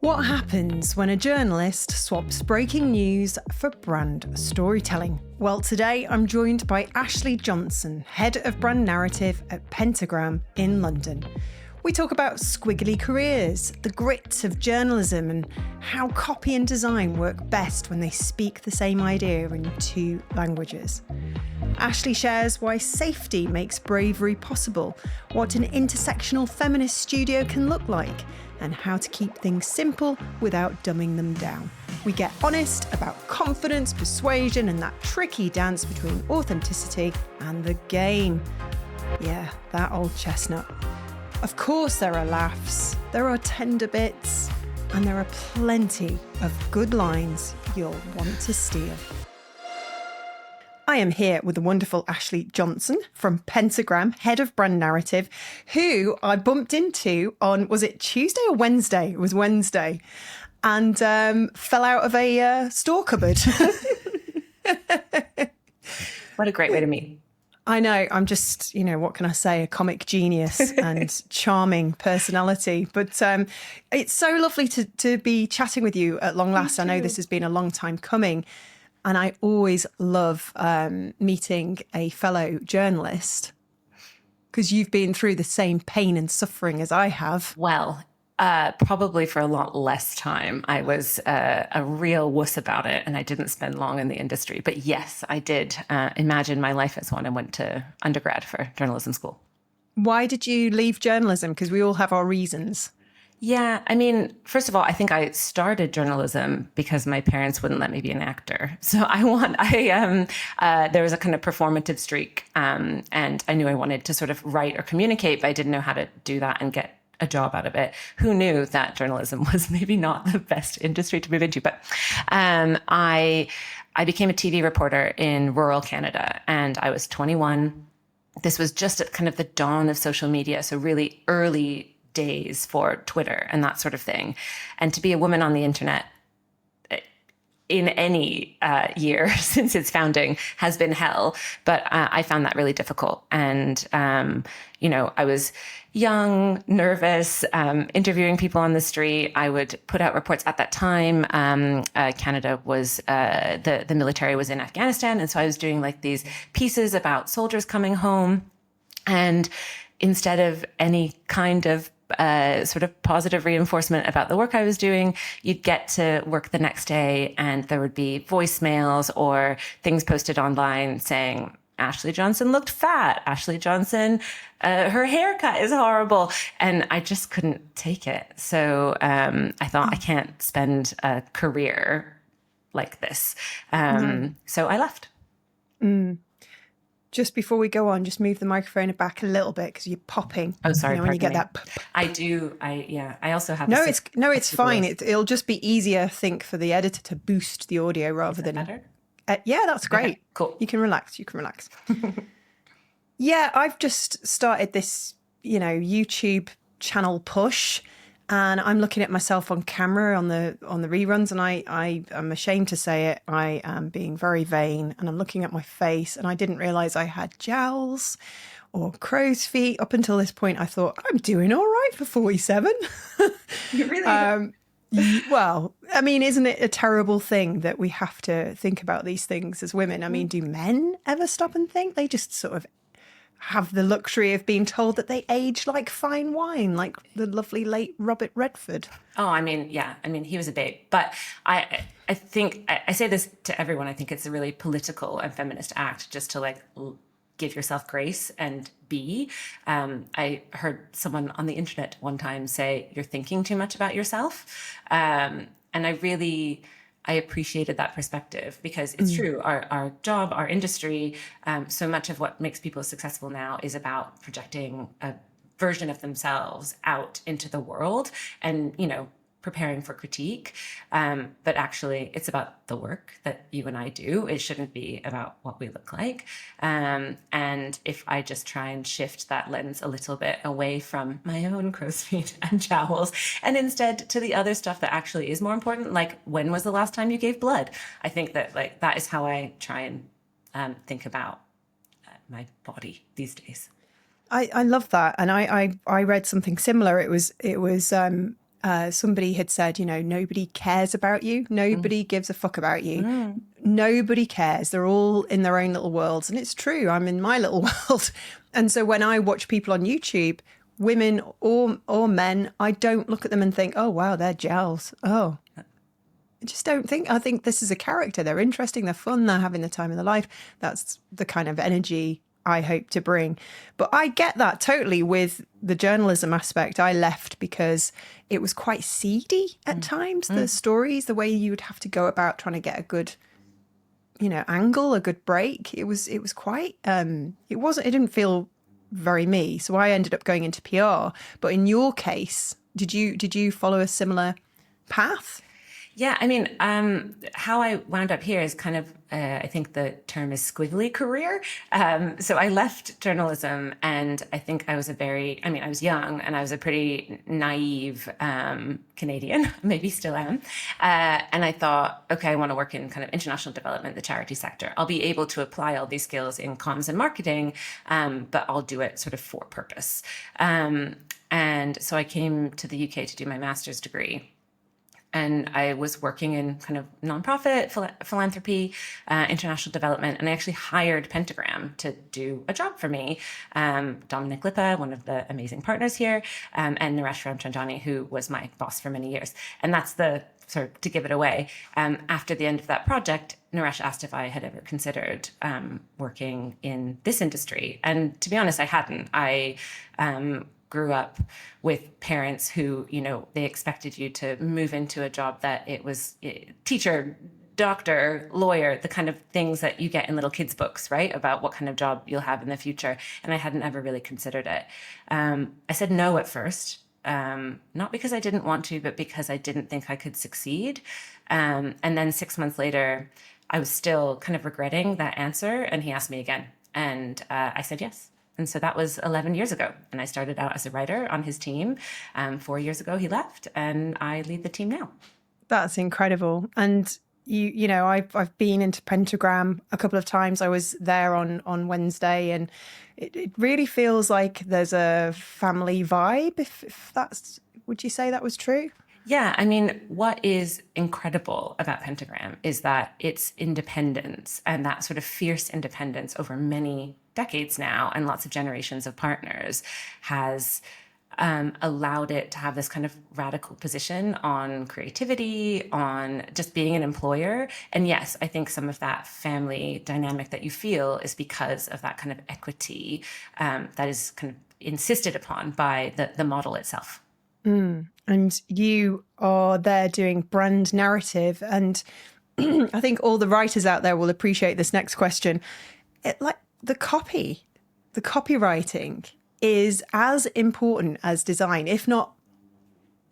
What happens when a journalist swaps breaking news for brand storytelling? Well, today I'm joined by Ashley Johnson, Head of Brand Narrative at Pentagram in London. We talk about squiggly careers, the grit of journalism, and how copy and design work best when they speak the same idea in two languages. Ashley shares why safety makes bravery possible, what an intersectional feminist studio can look like, and how to keep things simple without dumbing them down. We get honest about confidence, persuasion, and that tricky dance between authenticity and the game. Yeah, that old chestnut. Of course there are laughs, there are tender bits, and there are plenty of good lines you'll want to steal. I am here with the wonderful Ashley Johnson from Pentagram, Head of Brand Narrative, who I bumped into on, was it Tuesday or Wednesday? It was Wednesday, and fell out of a store cupboard. What a great way to meet. I know, I'm just, what can I say? A comic genius and charming personality. But it's so lovely to be chatting with you at long last. I know this has been a long time coming. And I always love meeting a fellow journalist because you've been through the same pain and suffering as I have. Well, probably for a lot less time. I was a real wuss about it, and I didn't spend long in the industry. But yes, I did imagine my life as one and went to undergrad for journalism school. Why did you leave journalism? Because we all have our reasons. Yeah, I mean, first of all, I think I started journalism because my parents wouldn't let me be an actor. So there was a kind of performative streak, and I knew I wanted to sort of write or communicate, but I didn't know how to do that and get a job out of it. Who knew that journalism was maybe not the best industry to move into? But I became a TV reporter in rural Canada, and I was 21. This was just at kind of the dawn of social media, so really early days for Twitter and that sort of thing. And to be a woman on the internet in any year since its founding has been hell. But I found that really difficult. And, I was young, nervous, interviewing people on the street. I would put out reports at that time. Canada was, the military was in Afghanistan. And so I was doing like these pieces about soldiers coming home. And instead of any kind of sort of positive reinforcement about the work I was doing, you'd get to work the next day and there would be voicemails or things posted online saying, Ashley Johnson looked fat. Ashley Johnson, her haircut is horrible. And I just couldn't take it. So I thought I can't spend a career like this. So I left. Mm. Just before we go on, just move the microphone back a little bit because you're popping. Oh, sorry. When you get that. I do. I also have. It's fine. It'll just be easier, I think, for the editor to boost the audio rather than. Better? Yeah, that's great. Okay, cool. You can relax. Yeah, I've just started this, YouTube channel push. And I'm looking at myself on camera on the reruns, and I am ashamed to say it. I am being very vain, and I'm looking at my face, and I didn't realise I had jowls or crow's feet. Up until this point, I thought I'm doing all right for 47. You really? Well, I mean, isn't it a terrible thing that we have to think about these things as women? I mean, do men ever stop and think? They just sort of have the luxury of being told that they age like fine wine, like the lovely late Robert Redford. Oh, I mean, yeah. I mean, he was a babe. But I think, I say this to everyone, I think it's a really political and feminist act just to give yourself grace and be. I heard someone on the internet one time say, you're thinking too much about yourself. And I appreciated that perspective because it's true. Our job, our industry, so much of what makes people successful now is about projecting a version of themselves out into the world and, preparing for critique. But actually, it's about the work that you and I do. It shouldn't be about what we look like. And if I just try and shift that lens a little bit away from my own crow's feet and jowls, and instead to the other stuff that actually is more important, like when was the last time you gave blood? I think that that is how I try and think about my body these days. I love that. And I read something similar. It was somebody had said, nobody cares about you. Nobody gives a fuck about you. Nobody cares. They're all in their own little worlds. And it's true. I'm in my little world. And so when I watch people on YouTube, women or men, I don't look at them and think, oh, wow, they're gels. Oh, I just don't think. I think this is a character. They're interesting. They're fun. They're having the time of their life. That's the kind of energy I hope to bring. But I get that totally with the journalism aspect. I left because it was quite seedy at times, the stories, the way you would have to go about trying to get a good, angle, a good break. It was quite, it didn't feel very me. So I ended up going into PR. But in your case, did you follow a similar path? Yeah, I mean, how I wound up here is kind of, I think the term is squiggly career. So I left journalism, and I think I was I was young, and I was a pretty naive Canadian, maybe still am. And I thought, okay, I want to work in kind of international development, the charity sector. I'll be able to apply all these skills in comms and marketing, but I'll do it sort of for purpose. And so I came to the UK to do my master's degree. And I was working in kind of nonprofit, philanthropy, international development, and I actually hired Pentagram to do a job for me. Dominic Lippa, one of the amazing partners here, and Naresh Ramchandani, who was my boss for many years. And that's the sort of to give it away. After the end of that project, Naresh asked if I had ever considered working in this industry. And to be honest, I hadn't. I grew up with parents who, they expected you to move into a job that it was teacher, doctor, lawyer, the kind of things that you get in little kids' books, right? About what kind of job you'll have in the future. And I hadn't ever really considered it. I said no at first, not because I didn't want to, but because I didn't think I could succeed. And then 6 months later, I was still kind of regretting that answer. And he asked me again. And I said yes. And so that was 11 years ago. And I started out as a writer on his team. 4 years ago, he left, and I lead the team now. That's incredible. And I've been into Pentagram a couple of times. I was there on Wednesday, and it really feels like there's a family vibe. If that's, would you say that was true? Yeah, I mean, what is incredible about Pentagram is that its independence, and that sort of fierce independence over many decades now and lots of generations of partners, has allowed it to have this kind of radical position on creativity, on just being an employer. And yes, I think some of that family dynamic that you feel is because of that kind of equity that is kind of insisted upon by the model itself. And you are there doing brand narrative. And I think all the writers out there will appreciate this next question. The copywriting is as important as design, if not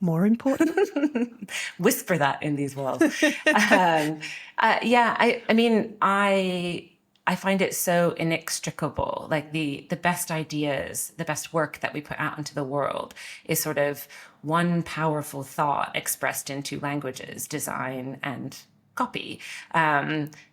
more important. Whisper that in these walls. I find it so inextricable. Like the best ideas, the best work that we put out into the world is sort of one powerful thought expressed into languages, design, and copy.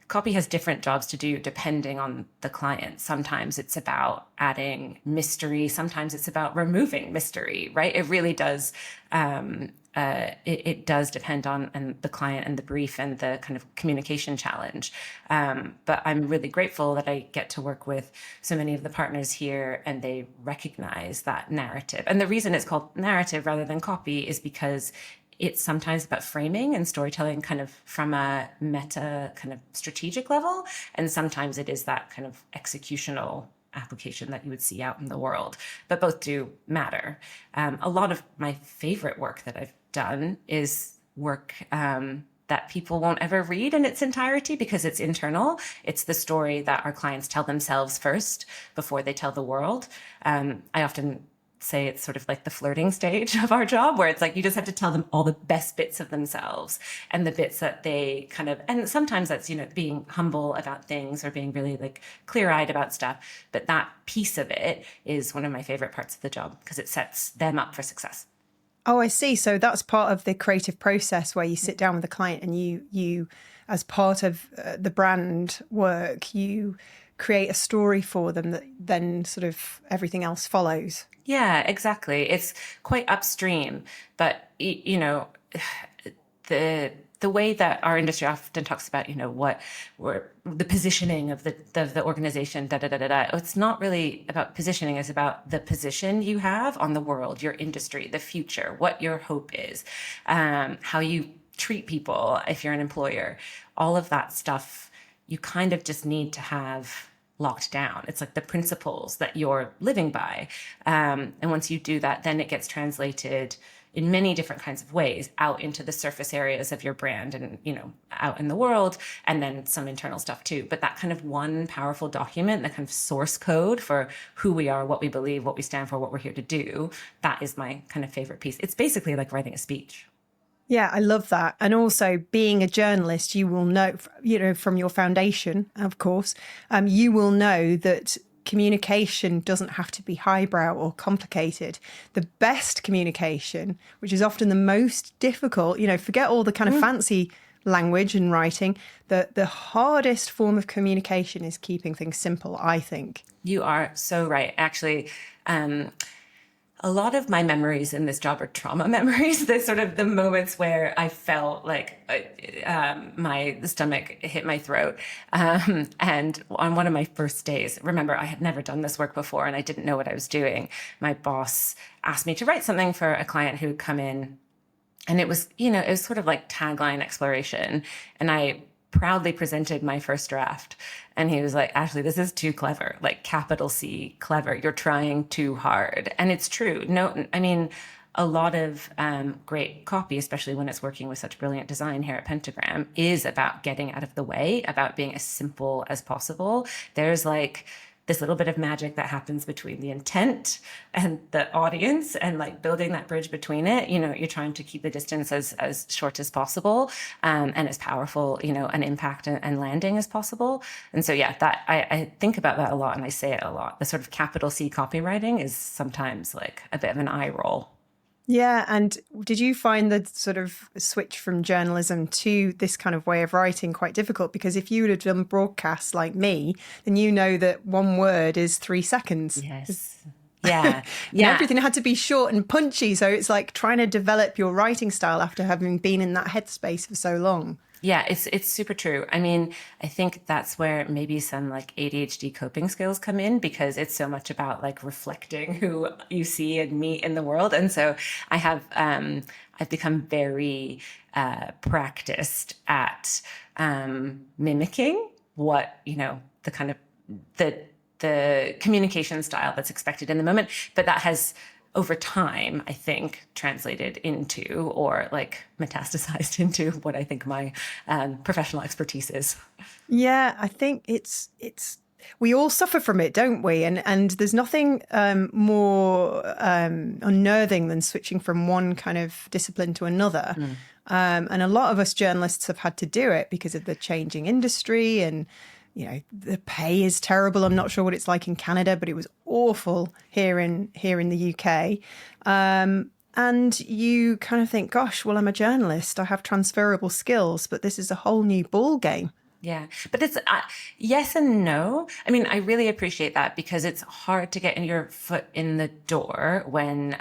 Copy has different jobs to do depending on the client. Sometimes it's about adding mystery. Sometimes it's about removing mystery, right? It really does. It does depend on the client and the brief and the kind of communication challenge. But I'm really grateful that I get to work with so many of the partners here, and they recognize that narrative. And the reason it's called narrative rather than copy is because it's sometimes about framing and storytelling kind of from a meta kind of strategic level. And sometimes it is that kind of executional application that you would see out in the world, but both do matter. A lot of my favorite work that I've done is work that people won't ever read in its entirety because it's internal. It's the story that our clients tell themselves first before they tell the world. I often say it's sort of like the flirting stage of our job, where it's like you just have to tell them all the best bits of themselves and the bits that they kind of, and sometimes that's, being humble about things or being really like clear-eyed about stuff. But that piece of it is one of my favorite parts of the job because it sets them up for success. Oh, I see. So that's part of the creative process where you sit down with the client and you as part of the brand work, you create a story for them that then sort of everything else follows. Yeah, exactly. It's quite upstream, but the way that our industry often talks about, what we're the positioning of the organization, da da da da da. It's not really about positioning. It's about the position you have on the world, your industry, the future, what your hope is, how you treat people if you're an employer. All of that stuff, you kind of just need to have locked down. It's like the principles that you're living by. And once you do that, then it gets translated in many different kinds of ways out into the surface areas of your brand and, out in the world, and then some internal stuff too. But that kind of one powerful document, the kind of source code for who we are, what we believe, what we stand for, what we're here to do, that is my kind of favorite piece. It's basically like writing a speech. Yeah, I love that. And also being a journalist, you will know, from your foundation, of course, you will know that communication doesn't have to be highbrow or complicated. The best communication, which is often the most difficult, forget all the kind of fancy language and writing, the hardest form of communication is keeping things simple, I think. You are so right. Actually, a lot of my memories in this job are trauma memories. They're sort of the moments where I felt like my stomach hit my throat. And on one of my first days, remember, I had never done this work before and I didn't know what I was doing. My boss asked me to write something for a client who had come in. And it was, it was sort of like tagline exploration. And I proudly presented my first draft. And he was like, Ashley, this is too clever, like capital C, clever. You're trying too hard. And it's true. No, I mean, a lot of great copy, especially when it's working with such brilliant design here at Pentagram, is about getting out of the way, about being as simple as possible. There's like this little bit of magic that happens between the intent and the audience and like building that bridge between it. You're trying to keep the distance as short as possible and as powerful, an impact and landing as possible. And so, yeah, that I think about that a lot and I say it a lot. The sort of capital C copywriting is sometimes like a bit of an eye roll. Yeah. And did you find the sort of switch from journalism to this kind of way of writing quite difficult? Because if you would have done broadcasts like me, then you know that one word is 3 seconds. Yes. Yeah. Yeah. Everything had to be short and punchy. So it's like trying to develop your writing style after having been in that headspace for so long. Yeah, it's super true. I mean, I think that's where maybe some like ADHD coping skills come in, because it's so much about like reflecting who you see and meet in the world. And so I have, I've become very practiced at mimicking what, the kind of the communication style that's expected in the moment. But that has, over time, I think, translated into or like metastasized into what I think my professional expertise is. Yeah, I think it's we all suffer from it, don't we? And there's nothing more unnerving than switching from one kind of discipline to another. And a lot of us journalists have had to do it because of the changing industry and the pay is terrible. I'm not sure what it's like in Canada, but it was awful here in the UK. And you kind of think, gosh, well, I'm a journalist. I have transferable skills, but this is a whole new ball game. Yeah, but it's yes and no. I mean, I really appreciate that because it's hard to get your foot in the door when,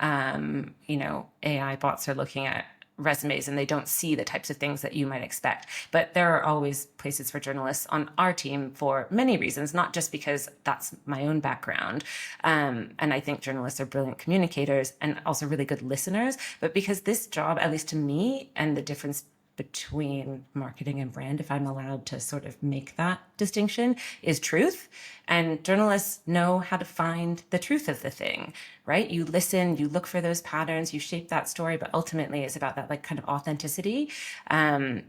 AI bots are looking at resumes and they don't see the types of things that you might expect. But there are always places for journalists on our team for many reasons, not just because that's my own background. And I think journalists are brilliant communicators and also really good listeners, but because this job, at least to me, and the difference between marketing and brand, if I'm allowed to sort of make that distinction, is truth. And journalists know how to find the truth of the thing, right? You listen, you look for those patterns, you shape that story, but ultimately it's about that like kind of authenticity. And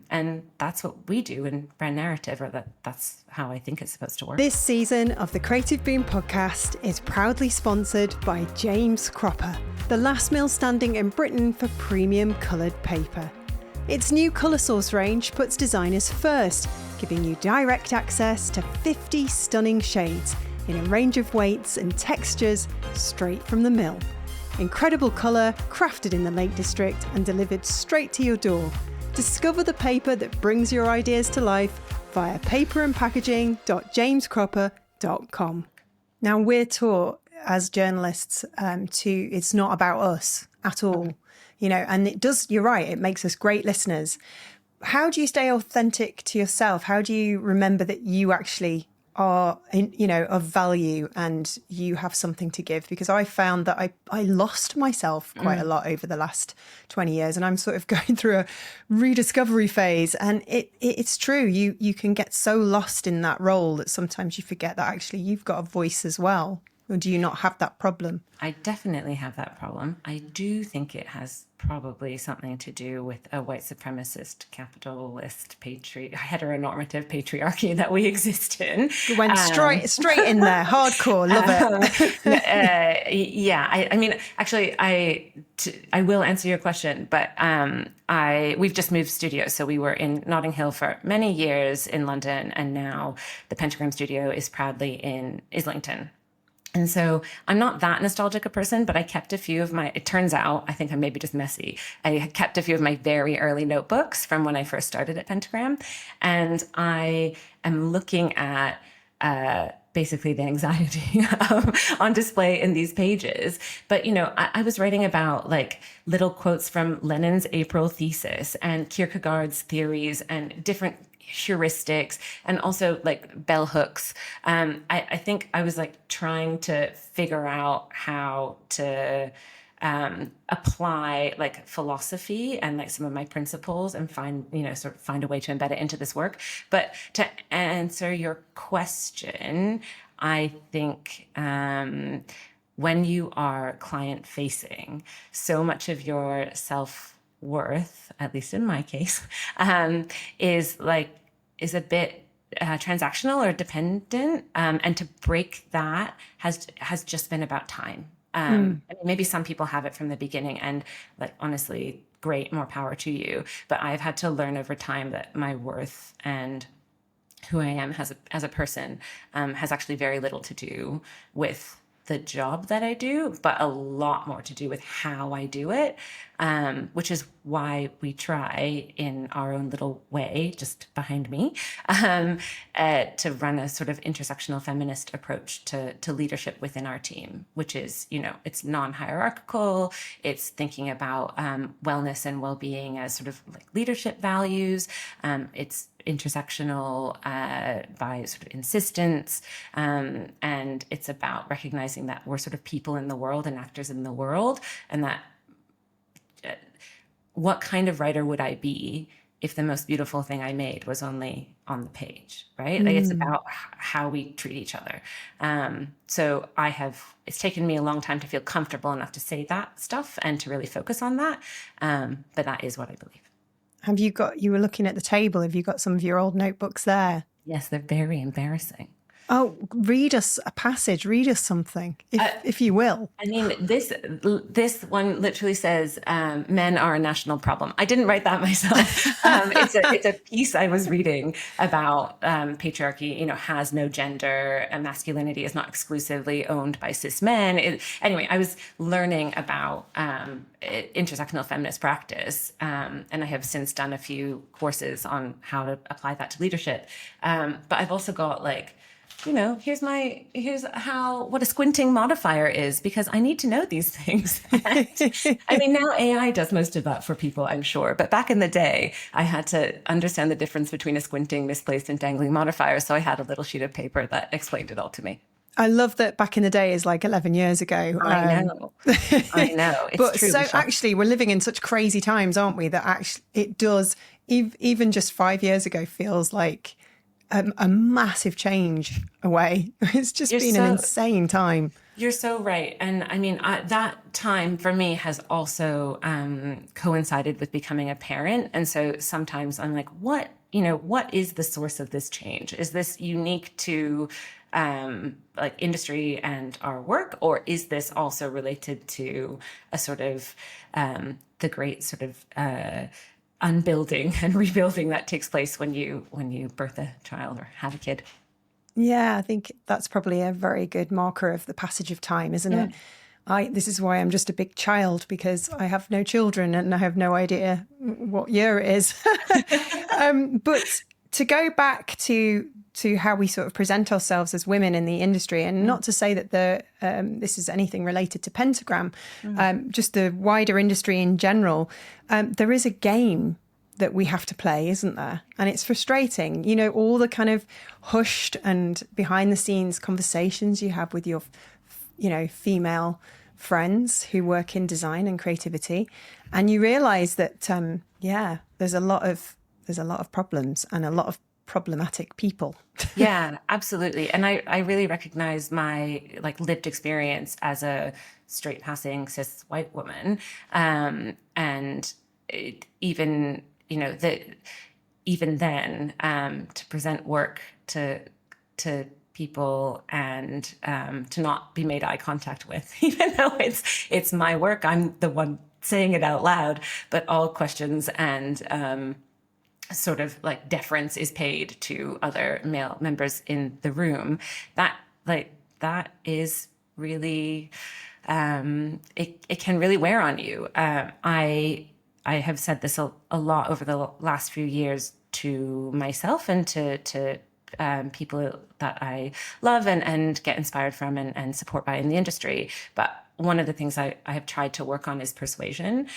that's what we do in brand narrative, or that's how I think it's supposed to work. This season of the Creative Boom podcast is proudly sponsored by James Cropper, the last mill standing in Britain for premium coloured paper. Its new colour source range puts designers first, giving you direct access to 50 stunning shades in a range of weights and textures straight from the mill. Incredible colour, crafted in the Lake District and delivered straight to your door. Discover the paper that brings your ideas to life via paperandpackaging.jamescropper.com. .com. Now, we're taught as journalists it's not about us at all, and it does, you're right, it makes us great listeners. How do you stay authentic to yourself? How do you remember that you actually are, of value and you have something to give? Because I found that I lost myself quite a lot over the last 20 years, and I'm sort of going through a rediscovery phase. And it's true, you can get so lost in that role that sometimes you forget that actually you've got a voice as well. Or do you not have that problem? I definitely have that problem. I do think it has probably something to do with a white supremacist, capitalist, heteronormative patriarchy that we exist in. You went straight in there, hardcore, love it. Yeah, I mean, actually, I will answer your question, but we've just moved studios. So we were in Notting Hill for many years in London, and now the Pentagram studio is proudly in Islington. And so I'm not that nostalgic a person, but I kept a few of it turns out, I think I'm maybe just messy. I kept a few of my very early notebooks from when I first started at Pentagram. And I am looking at basically the anxiety on display in these pages. But, I was writing about like little quotes from Lenin's April thesis and Kierkegaard's theories and different heuristics, and also like bell hooks. I think I was like trying to figure out how to apply like philosophy and like some of my principles and find a way to embed it into this work. But to answer your question, I think when you are client facing, so much of your self-worth, at least in my case, is a bit transactional or dependent, and to break that has just been about time. I mean, maybe some people have it from the beginning, and like honestly, great, more power to you. But I've had to learn over time that my worth and who I am as a person has actually very little to do with the job that I do, but a lot more to do with how I do it, which is why we try in our own little way, just behind me, to run a sort of intersectional feminist approach to leadership within our team, which is, it's non-hierarchical. It's thinking about wellness and well-being as sort of like leadership values. It's intersectional by sort of insistence, and it's about recognizing that we're sort of people in the world and actors in the world, and that what kind of writer would I be if the most beautiful thing I made was only on the page, right? Like it's about how we treat each other. So it's taken me a long time to feel comfortable enough to say that stuff and to really focus on that. But that is what I believe. You were looking at the table, have you got some of your old notebooks there? Yes, they're very embarrassing. Oh, read us a passage, read us something, if you will. I mean, this one literally says, men are a national problem. I didn't write that myself. It's a piece I was reading about patriarchy, has no gender, and masculinity is not exclusively owned by cis men. Anyway, I was learning about intersectional feminist practice, and I have since done a few courses on how to apply that to leadership. But I've also got like, here's what a squinting modifier is, because I need to know these things. I mean, now AI does most of that for people, I'm sure. But back in the day, I had to understand the difference between a squinting, misplaced, and dangling modifier. So I had a little sheet of paper that explained it all to me. I love that back in the day is like 11 years ago. I know. It's but true. So actually, we're living in such crazy times, aren't we? That actually it does, even just 5 years ago, feels like a massive change away. It's just been an insane time. You're so right. And I mean, that time for me has also coincided with becoming a parent. And so sometimes I'm like, what is the source of this change? Is this unique to like industry and our work? Or is this also related to a sort of the great sort of unbuilding and rebuilding that takes place when you birth a child or have a kid? Yeah, I think that's probably a very good marker of the passage of time, isn't it? This is why I'm just a big child, because I have no children and I have no idea what year it is. But to go back to to how we sort of present ourselves as women in the industry, and not to say that this is anything related to Pentagram, just the wider industry in general, there is a game that we have to play, isn't there? And it's frustrating, you know, all the kind of hushed and behind the scenes conversations you have with your, you know, female friends who work in design and creativity, and you realize that there's a lot of problems and a lot of problematic people. Yeah, absolutely. And I really recognize my like lived experience as a straight passing cis white woman, and even, you know, that even then, to present work to people and to not be made eye contact with, even though it's my work, I'm the one saying it out loud, but all questions and sort of like deference is paid to other male members in the room. That is really it can really wear on you. I have said this a lot over the last few years to myself and to people that I love and get inspired from and support by in the industry. But one of the things I have tried to work on is persuasion,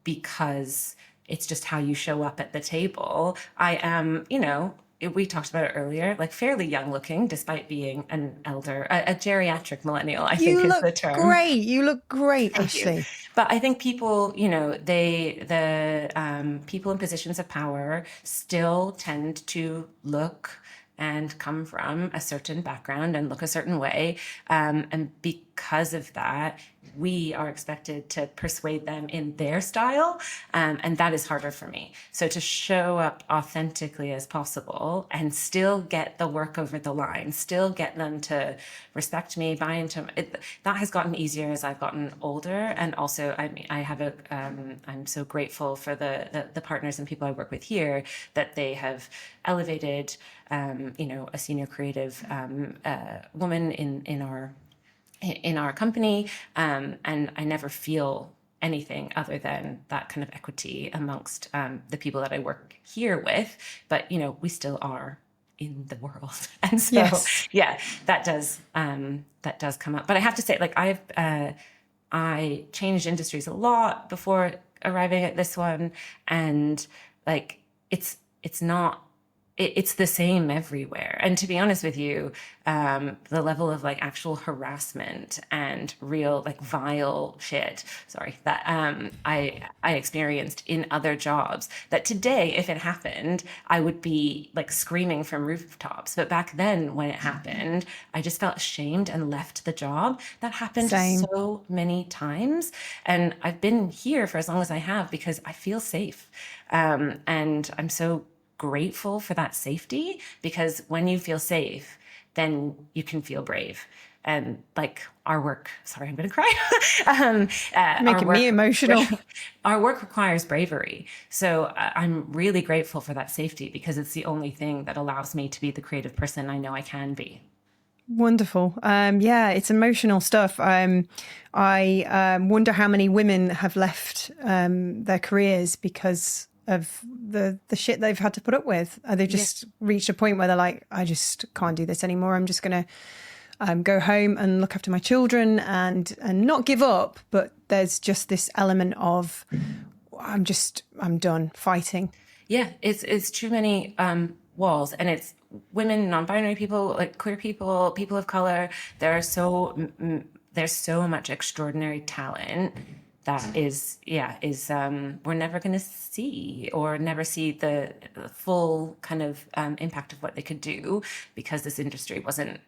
because it's just how you show up at the table. I am, you know, we talked about it earlier, like fairly young looking, despite being an elder, a geriatric millennial, I think is the term. You look great, Ashley. But I think people, you know, the people in positions of power still tend to look and come from a certain background and look a certain way. And because of that, we are expected to persuade them in their style. And that is harder for me. So to show up authentically as possible and still get the work over the line, still get them to respect me, buy into it, that has gotten easier as I've gotten older. And also, I mean, I'm so grateful for the partners and people I work with here that they have elevated, you know, a senior creative woman in our company, and I never feel anything other than that kind of equity amongst the people that I work here with. But you know, we still are in the world, and so yes. Yeah, that does come up. But I have to say, like I changed industries a lot before arriving at this one, and like it's not. It's the same everywhere. And to be honest with you, the level of like actual harassment and real like vile shit, that I experienced in other jobs, that today, if it happened, I would be like screaming from rooftops. But back then when it happened, I just felt ashamed and left the job. That happened so many times. And I've been here for as long as I have because I feel safe. And I'm so grateful for that safety, because when you feel safe, then you can feel brave. And like our work, sorry, I'm going to cry. Making me emotional. Our work requires bravery. So I'm really grateful for that safety, because it's the only thing that allows me to be the creative person I know I can be. Wonderful. Yeah, it's emotional stuff. I wonder how many women have left their careers because of the shit they've had to put up with. They've just reached a point where they're like, I just can't do this anymore. I'm just going to go home and look after my children and not give up. But there's just this element of, I'm done fighting. Yeah, it's too many walls, and it's women, non-binary people, like queer people, people of color. There's so much extraordinary talent that is we're never going to see, or never see the full kind of impact of what they could do, because this industry wasn't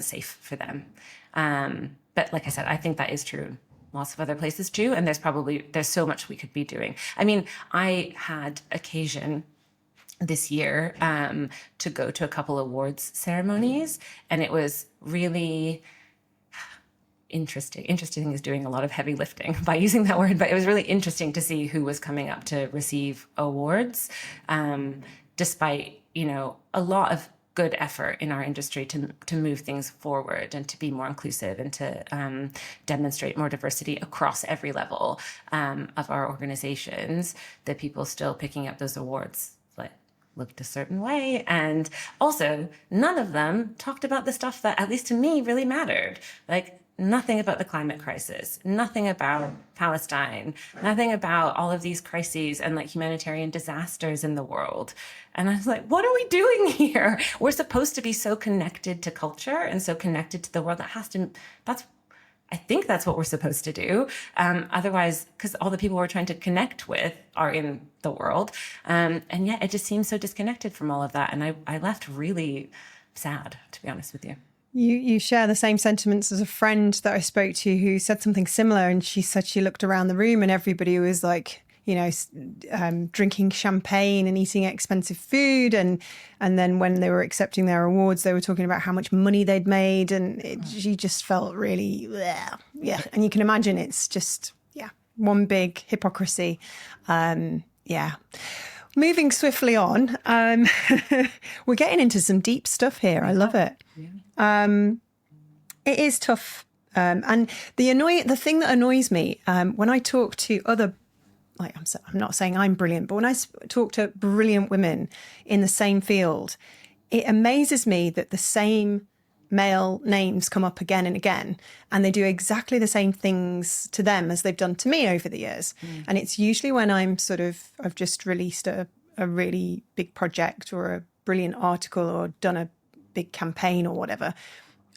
safe for them. But like I said, I think that is true lots of other places too, and there's so much we could be doing. I mean, I had occasion this year to go to a couple awards ceremonies, and it was really interesting is doing a lot of heavy lifting by using that word, but it was really interesting to see who was coming up to receive awards, despite, you know, a lot of good effort in our industry to move things forward and to be more inclusive and to demonstrate more diversity across every level of our organizations. The people still picking up those awards looked a certain way. And also, none of them talked about the stuff that, at least to me, really mattered. Like, nothing about the climate crisis, nothing about Palestine, nothing about all of these crises and like humanitarian disasters in the world. And I was like, what are we doing here? We're supposed to be so connected to culture and so connected to the world. I think that's what we're supposed to do. Otherwise, because all the people we're trying to connect with are in the world. And yet it just seems so disconnected from all of that. And I left really sad, to be honest with you. You share the same sentiments as a friend that I spoke to who said something similar. And she said she looked around the room and everybody was like, you know, drinking champagne and eating expensive food. And then when they were accepting their awards, they were talking about how much money they'd made. And she just felt really, yeah. And you can imagine it's just, one big hypocrisy. Yeah. Moving swiftly on, we're getting into some deep stuff here. I love it. It is tough. And the thing that annoys me when I talk to other, like I'm not saying I'm brilliant, but when I talk to brilliant women in the same field, it amazes me that the same male names come up again and again, and they do exactly the same things to them as they've done to me over the years. And it's usually when I've just released a really big project or a brilliant article or done a big campaign or whatever,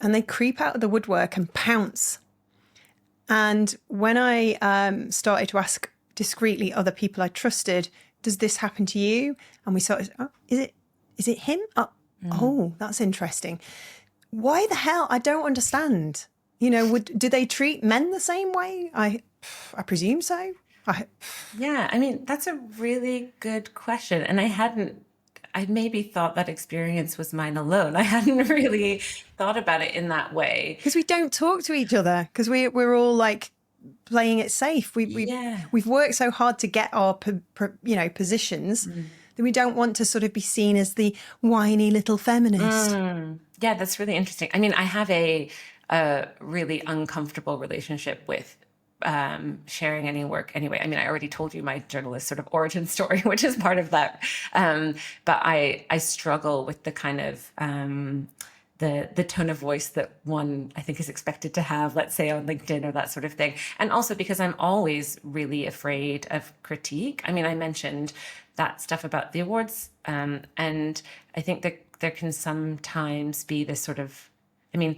and they creep out of the woodwork and pounce. And when I started to ask discreetly other people I trusted, does this happen to you? And we started, is it him? Oh, that's interesting. Why the hell? I don't understand. You know, do they treat men the same way? I presume so. Yeah, I mean, that's a really good question. And I maybe thought that experience was mine alone. I hadn't really thought about it in that way. Because we don't talk to each other, because we're all like playing it safe. We've worked so hard to get our positions that we don't want to sort of be seen as the whiny little feminist. Yeah, that's really interesting. I mean, I have a really uncomfortable relationship with sharing any work anyway. I mean, I already told you my journalist sort of origin story, which is part of that. But I struggle with the kind of the tone of voice that one, I think, is expected to have, let's say on LinkedIn or that sort of thing. And also because I'm always really afraid of critique. I mean, I mentioned that stuff about the awards. And I think that there can sometimes be this sort of, I mean,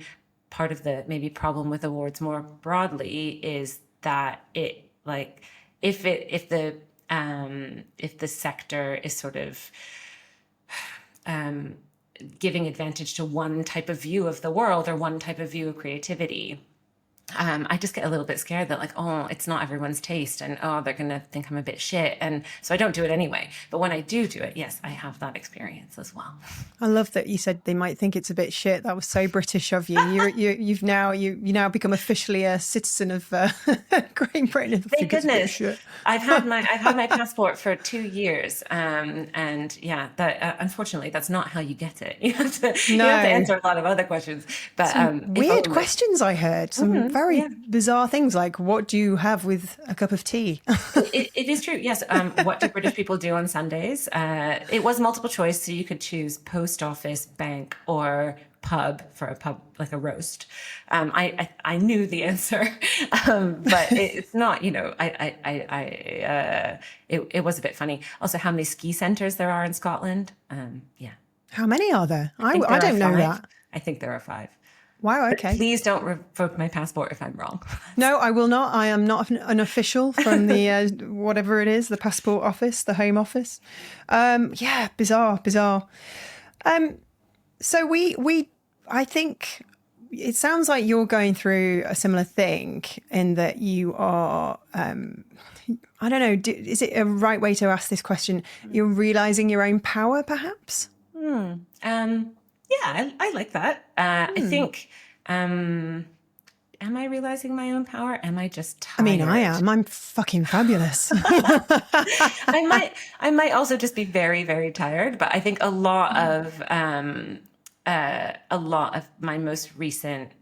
part of the maybe problem with awards more broadly is that it, like, if the sector is sort of giving advantage to one type of view of the world or one type of view of creativity, I just get a little bit scared that, like, oh, it's not everyone's taste, and oh, they're going to think I'm a bit shit. And so I don't do it anyway. But when I do it, yes, I have that experience as well. I love that you said they might think it's a bit shit. That was so British of you. You've now become officially a citizen of Great Britain. Thank goodness. I've had my passport for 2 years. And yeah, that unfortunately, that's not how you get it. You have to answer a lot of other questions. But weird questions I heard. Some very bizarre things, like, what do you have with a cup of tea? It is true, yes. What do British people do on Sundays? It was multiple choice, so you could choose post office, bank, or pub for a pub, like a roast. I knew the answer, but it's not, it was a bit funny. Also, how many ski centres there are in Scotland? Yeah. How many are there? I don't know that. I think there are 5. Wow, okay. But please don't revoke my passport if I'm wrong. No, I will not. I am not an official from the whatever it is, the passport office, the Home Office. Yeah, bizarre. So I think it sounds like you're going through a similar thing in that you are, I don't know, is it a right way to ask this question? You're realizing your own power, perhaps? Yeah, I like that. I think, am I realizing my own power? Am I just tired? I mean, I am. I'm fucking fabulous. I might also just be very, very tired, but I think a lot of my most recent,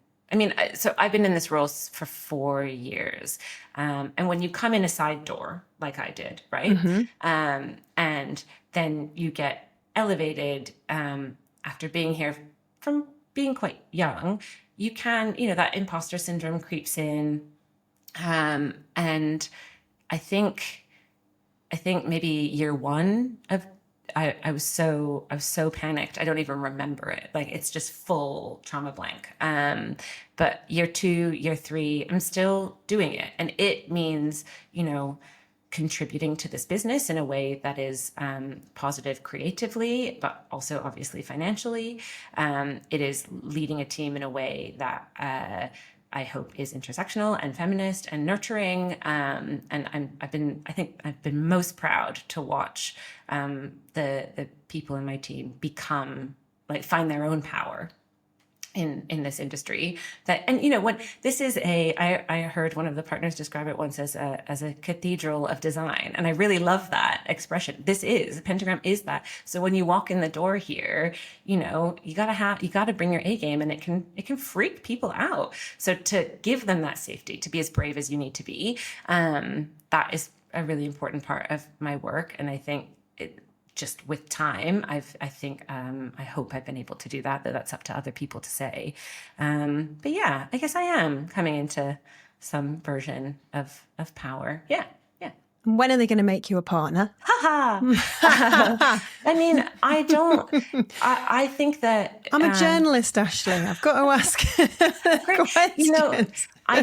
so I've been in this role for 4 years. And when you come in a side door, like I did, right? And then you get elevated after being here from being quite young, you can, that imposter syndrome creeps in. And I think maybe year one of, I was so panicked. I don't even remember it. Like, it's just full trauma blank. But year two, year three, I'm still doing it. And it means, contributing to this business in a way that is positive creatively, but also obviously financially. It is leading a team in a way that I hope is intersectional and feminist and nurturing. And I've been most proud to watch the people in my team find their own power in this industry. When this is I heard one of the partners describe it once as a cathedral of design, and I really love that expression. Pentagram is that. So when you walk in the door here, you gotta bring your A game, and it can freak people out. So to give them that safety, to be as brave as you need to be, that is a really important part of my work. And I think just with time, I hope I've been able to do that, though that's up to other people to say. But yeah, I guess I am coming into some version of power. Yeah. When are they going to make you a partner? I mean, I think that... I'm a journalist, Ashley. I've got to ask questions. I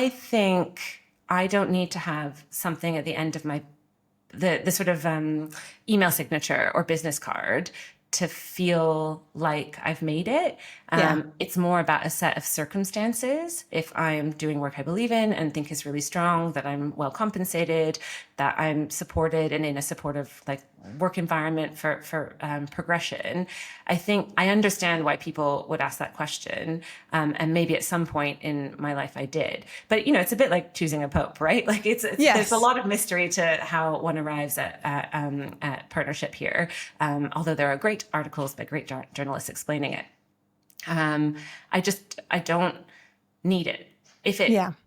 think I don't need to have something at the end of the sort of email signature or business card to feel like I've made it. It's more about a set of circumstances. If I'm doing work I believe in and think is really strong, that I'm well compensated, that I'm supported and in a supportive work environment for progression. I think I understand why people would ask that question. And maybe at some point in my life I did. But, it's a bit like choosing a pope, right? There's a lot of mystery to how one arrives at partnership here. Although there are great articles by great journalists explaining it. I don't need it.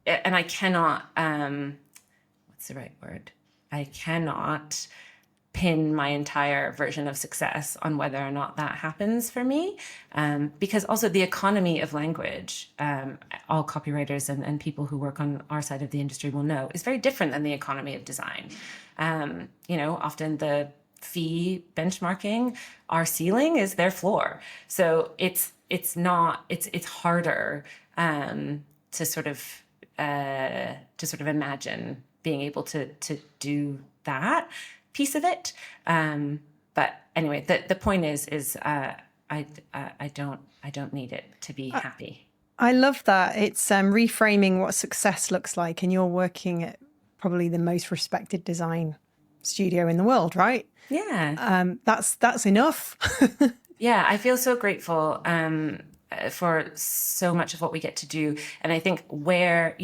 And I cannot, what's the right word? I cannot pin my entire version of success on whether or not that happens for me. Because also the economy of language, all copywriters and people who work on our side of the industry will know, is very different than the economy of design. Often the fee benchmarking, our ceiling is their floor. So it's harder to sort of imagine being able to do that piece of it. But anyway, the point is I don't need it to be happy. I love that. It's reframing what success looks like, and you're working at probably the most respected design studio in the world, right? Yeah. That's enough. Yeah, I feel so grateful for so much of what we get to do. And I think where,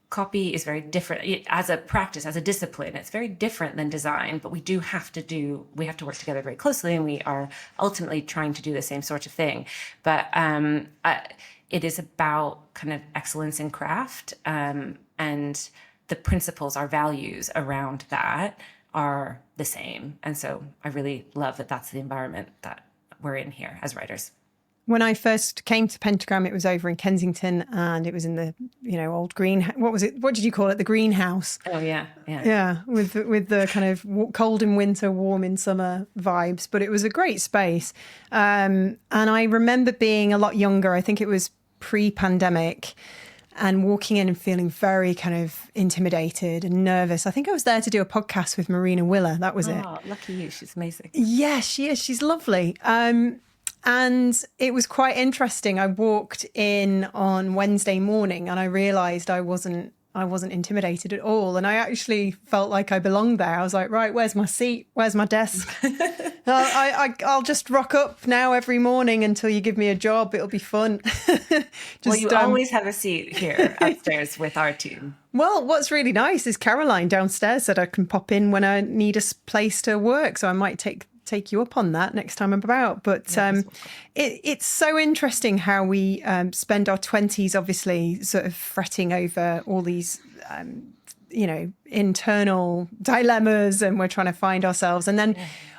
copy is very different as a practice, as a discipline. It's very different than design, but we have to work together very closely, and we are ultimately trying to do the same sort of thing. But it is about kind of excellence in craft, and the principles, our values around that are the same. And so I really love that that's the environment that we're in here as writers. When I first came to Pentagram, it was over in Kensington, and it was in the, old green. What was it? What did you call it? The greenhouse. Oh yeah. Yeah, with the kind of cold in winter, warm in summer vibes. But it was a great space, and I remember being a lot younger. I think it was pre-pandemic, and walking in and feeling very kind of intimidated and nervous. I think I was there to do a podcast with Marina Willer. That was it. Oh, lucky you. She's amazing. Yeah, she is. She's lovely. And it was quite interesting. I walked in on Wednesday morning and I realised I wasn't intimidated at all. And I actually felt like I belonged there. I was like, right, where's my seat? Where's my desk? I'll just rock up now every morning until you give me a job. It'll be fun. You always have a seat here upstairs with our team. Well, what's really nice is Caroline downstairs said I can pop in when I need a place to work. So I might take you up on that next time I'm about. But it's so interesting how we spend our 20s obviously sort of fretting over all these internal dilemmas, and we're trying to find ourselves. And then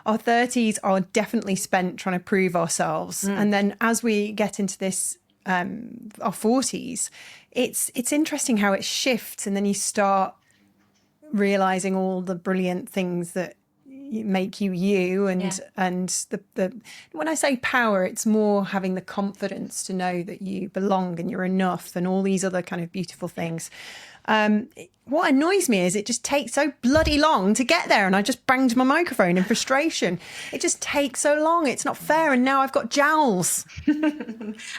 our 30s are definitely spent trying to prove ourselves. And then as we get into this, our 40s, it's interesting how it shifts. And then you start realizing all the brilliant things that make you. And the when I say power, it's more having the confidence to know that you belong and you're enough and all these other kind of beautiful things. What annoys me is it just takes so bloody long to get there, and I just banged my microphone in frustration. It just takes so long. It's not fair, and now I've got jowls.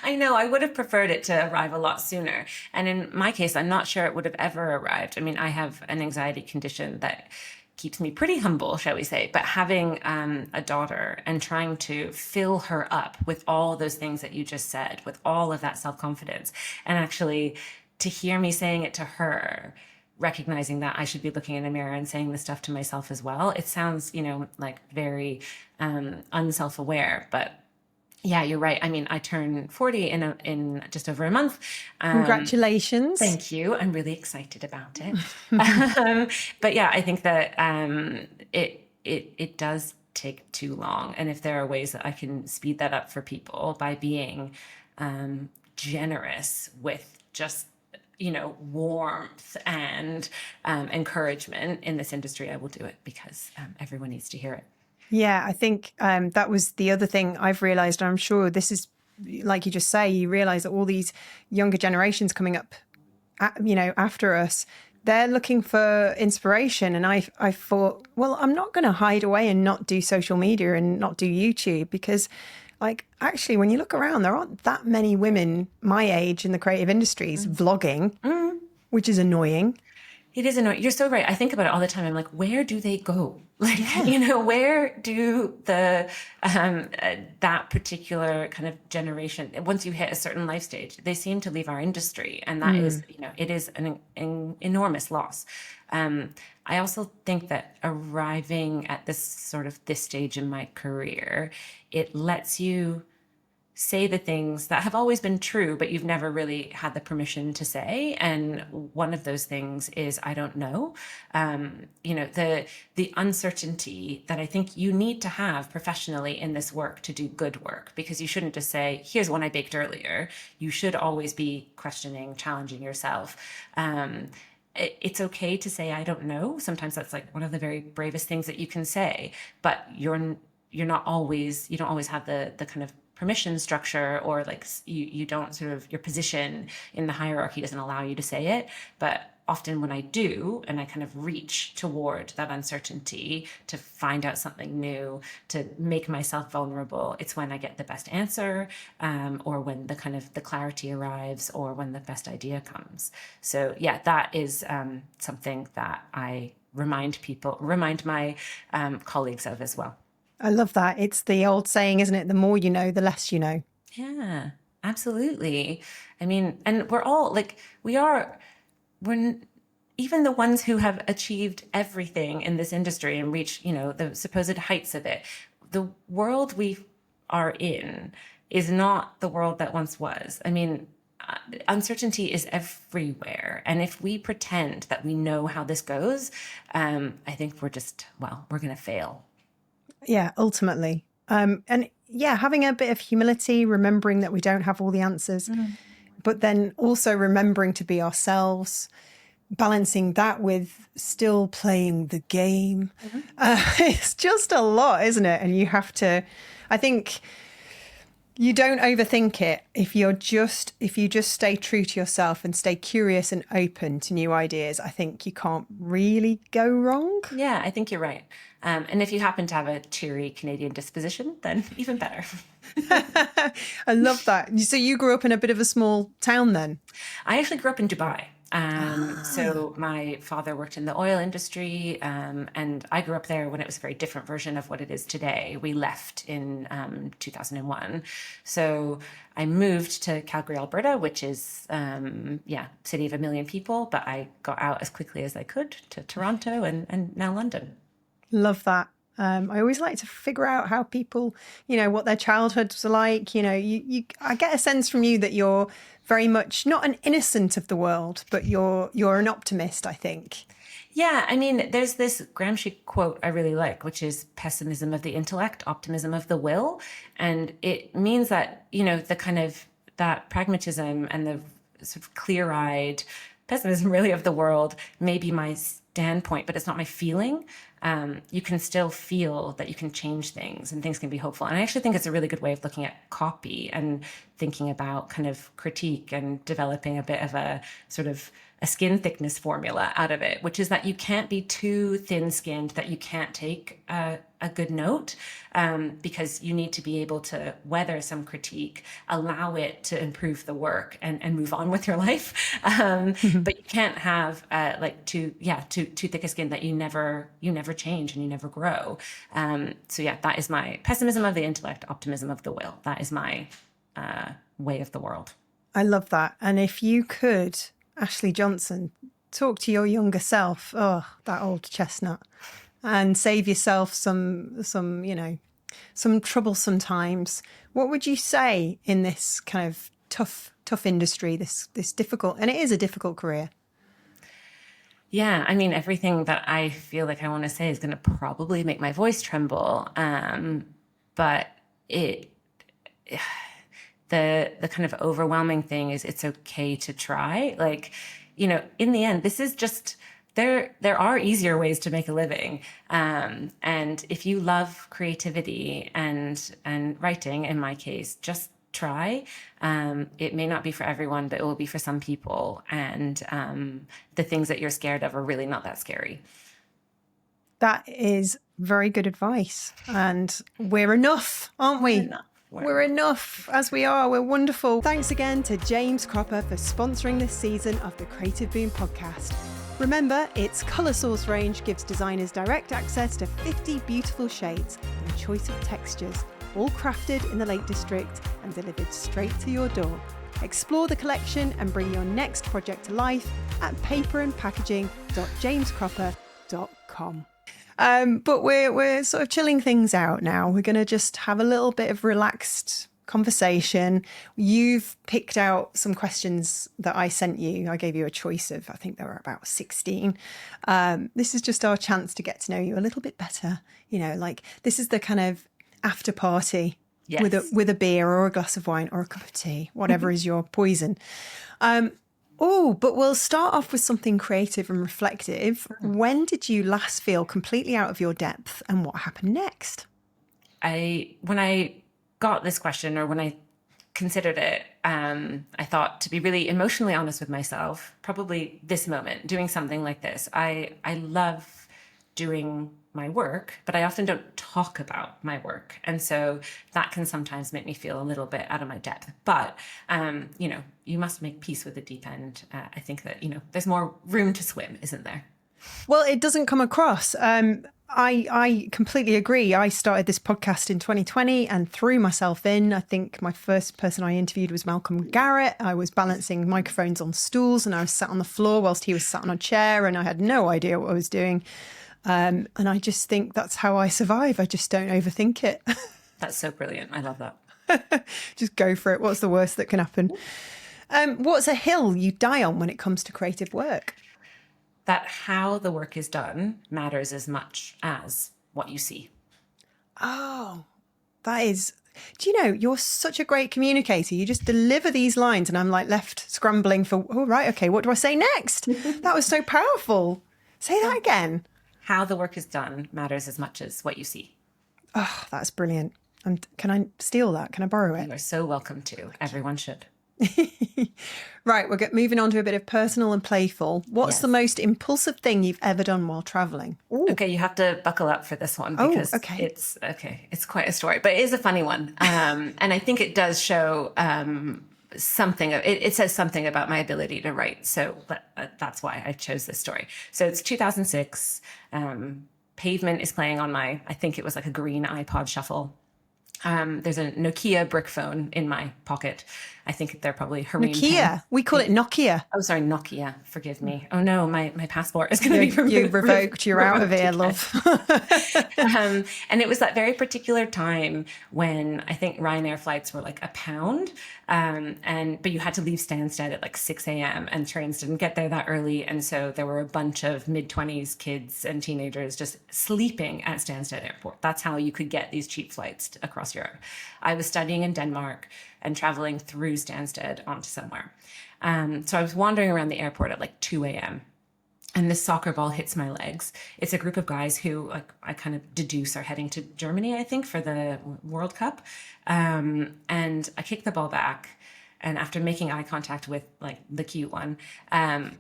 I know. I would have preferred it to arrive a lot sooner. And in my case, I'm not sure it would have ever arrived. I mean, I have an anxiety condition that keeps me pretty humble, shall we say. But having a daughter and trying to fill her up with all those things that you just said, with all of that self-confidence, and actually to hear me saying it to her, recognizing that I should be looking in a mirror and saying this stuff to myself as well. It sounds, like very unself-aware, but yeah, you're right. I mean, I turn 40 in just over a month. Congratulations. Thank you. I'm really excited about it. But yeah, I think that it does take too long. And if there are ways that I can speed that up for people by being generous with just warmth and encouragement in this industry, I will do it, because everyone needs to hear it. Yeah, I think that was the other thing I've realized. I'm sure this is, like you just say, you realize that all these younger generations coming up, after us, they're looking for inspiration. And I thought, well, I'm not going to hide away and not do social media and not do YouTube, because actually, when you look around, there aren't that many women my age in the creative industries vlogging, which is annoying. It is annoying. You're so right. I think about it all the time. I'm like, where do they go? Where do the that particular kind of generation, once you hit a certain life stage, they seem to leave our industry, and that is, it is an enormous loss. I also think that arriving at this stage in my career, it lets you say the things that have always been true, but you've never really had the permission to say. And one of those things is, I don't know. The uncertainty that I think you need to have professionally in this work to do good work, because you shouldn't just say, here's one I baked earlier. You should always be questioning, challenging yourself. It's okay to say, I don't know. Sometimes that's like one of the very bravest things that you can say, but you don't always have the kind of permission structure, or you don't your position in the hierarchy doesn't allow you to say it. But often when I do, and I kind of reach toward that uncertainty to find out something new, to make myself vulnerable, it's when I get the best answer, or when the kind of the clarity arrives, or when the best idea comes. So yeah, that is something that I remind my colleagues of as well. I love that. It's the old saying, isn't it? The more you know, the less you know. Yeah, absolutely. I mean, and we're all we're even the ones who have achieved everything in this industry and reached, the supposed heights of it. The world we are in is not the world that once was. I mean, uncertainty is everywhere. And if we pretend that we know how this goes, I think we're going to fail. Yeah, ultimately. And yeah, having a bit of humility, remembering that we don't have all the answers, but then also remembering to be ourselves, balancing that with still playing the game. It's just a lot, isn't it? And you have to, I think you don't overthink it. If you just stay true to yourself and stay curious and open to new ideas, I think you can't really go wrong. Yeah, I think you're right. And if you happen to have a cheery Canadian disposition, then even better. I love that. So you grew up in a bit of a small town then? I actually grew up in Dubai. So my father worked in the oil industry, and I grew up there when it was a very different version of what it is today. We left in 2001. So I moved to Calgary, Alberta, which is, city of 1 million people, but I got out as quickly as I could to Toronto and now London. Love that. I always like to figure out how people, what their childhoods are like. I get a sense from you that you're very much not an innocent of the world, but you're an optimist, I think. Yeah, I mean, there's this Gramsci quote I really like, which is pessimism of the intellect, optimism of the will. And it means that, the kind of that pragmatism and the sort of clear-eyed pessimism really of the world may be my standpoint, but it's not my feeling. You can still feel that you can change things and things can be hopeful. And I actually think it's a really good way of looking at copy and thinking about kind of critique and developing a bit of a sort of a skin thickness formula out of it, which is that you can't be too thin-skinned that you can't take a good note, because you need to be able to weather some critique, allow it to improve the work, and move on with your life. But you can't have too thick a skin that you never change and you never grow. That is my pessimism of the intellect, optimism of the will. That is my way of the world. I love that. And if you could, Ashley Johnson, talk to your younger self, that old chestnut, and save yourself some troublesome times, what would you say in this kind of tough industry, this difficult, and it is a difficult career? Yeah, I mean, everything that I feel like I want to say is going to probably make my voice tremble. But the kind of overwhelming thing is it's okay to try. Like, in the end, this is just, there are easier ways to make a living. And if you love creativity and writing, in my case, just try. It may not be for everyone, but it will be for some people. And the things that you're scared of are really not that scary. That is very good advice. And we're enough, aren't we? We're enough as we are. We're wonderful. Thanks again to James Cropper for sponsoring this season of the Creative Boom podcast. Remember, its colour source range gives designers direct access to 50 beautiful shades and a choice of textures, all crafted in the Lake District and delivered straight to your door. Explore the collection and bring your next project to life at paperandpackaging.jamescropper.com. But we're sort of chilling things out now. We're going to just have a little bit of relaxed conversation. You've picked out some questions that I sent you. I gave you a choice of, I think there were about 16. This is just our chance to get to know you a little bit better. This is the kind of after party. Yes. with a beer or a glass of wine or a cup of tea, whatever is your poison. But we'll start off with something creative and reflective. When did you last feel completely out of your depth, and what happened next? When I got this question, or when I considered it, I thought, to be really emotionally honest with myself, probably this moment, doing something like this. I love doing my work, but I often don't talk about my work. And so that can sometimes make me feel a little bit out of my depth. But, you must make peace with the deep end. I think that, there's more room to swim, isn't there? Well, it doesn't come across. I completely agree. I started this podcast in 2020 and threw myself in. I think my first person I interviewed was Malcolm Garrett. I was balancing microphones on stools and I was sat on the floor whilst he was sat on a chair, and I had no idea what I was doing. And I just think that's how I survive. I just don't overthink it. That's so brilliant. I love that. Just go for it. What's the worst that can happen? What's a hill you die on when it comes to creative work? That how the work is done matters as much as what you see. Oh, that is... Do you know, you're such a great communicator. You just deliver these lines and I'm left scrambling for, right, okay, what do I say next? That was so powerful. Say that again. How the work is done matters as much as what you see. Oh, that's brilliant. And can I steal that? Can I borrow it? You are so welcome to. Everyone should. Right, we're moving on to a bit of personal and playful. What's the most impulsive thing you've ever done while traveling? Ooh. Okay, you have to buckle up for this one because it's quite a story, but it is a funny one. And I think it does show something. It says something about my ability to write. So that's why I chose this story. So it's 2006. Pavement is playing on I think it was like a green iPod Shuffle. There's a Nokia brick phone in my pocket. I think they're probably Harem Nokia. We call it Nokia. Oh, sorry, Nokia. Forgive me. Oh no, my passport is going to be removed. You revoked. You're out of here, love. And it was that very particular time when I think Ryanair flights were like £1. But you had to leave Stansted at like 6 a.m. and trains didn't get there that early. And so there were a bunch of mid-20s kids and teenagers just sleeping at Stansted Airport. That's how you could get these cheap flights across Europe. I was studying in Denmark and traveling through Stansted onto somewhere. So I was wandering around the airport at like 2 a.m. and this soccer ball hits my legs. It's a group of guys who, like, I kind of deduce are heading to Germany, I think, for the World Cup. And I kick the ball back. And after making eye contact with like the cute one,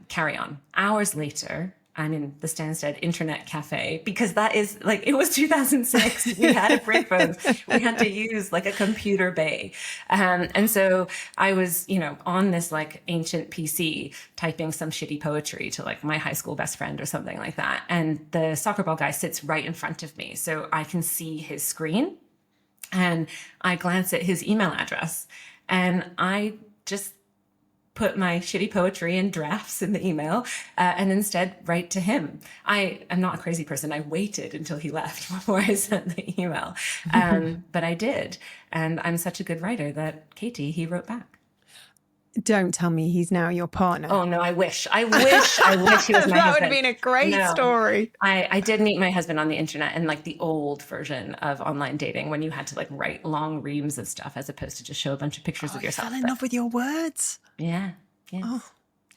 carry on. Hours later, I'm in the Stansted Internet Cafe because that is like, it was 2006. We had a brick phone. We had to use like a computer bay. And so I was, on this like ancient PC typing some shitty poetry to like my high school best friend or something like that. And the soccer ball guy sits right in front of me. So I can see his screen and I glance at his email address and I just put my shitty poetry in drafts in the email and instead write to him. I am not a crazy person. I waited until he left before I sent the email. But I did. And I'm such a good writer that Katy, he wrote back. Don't tell me he's now your partner. Oh, no, I wish he was my husband. That would have been a great story. I did meet my husband on the internet in like the old version of online dating when you had to like write long reams of stuff as opposed to just show a bunch of pictures of yourself. You fell in love with your words. Yeah. Yes. Oh,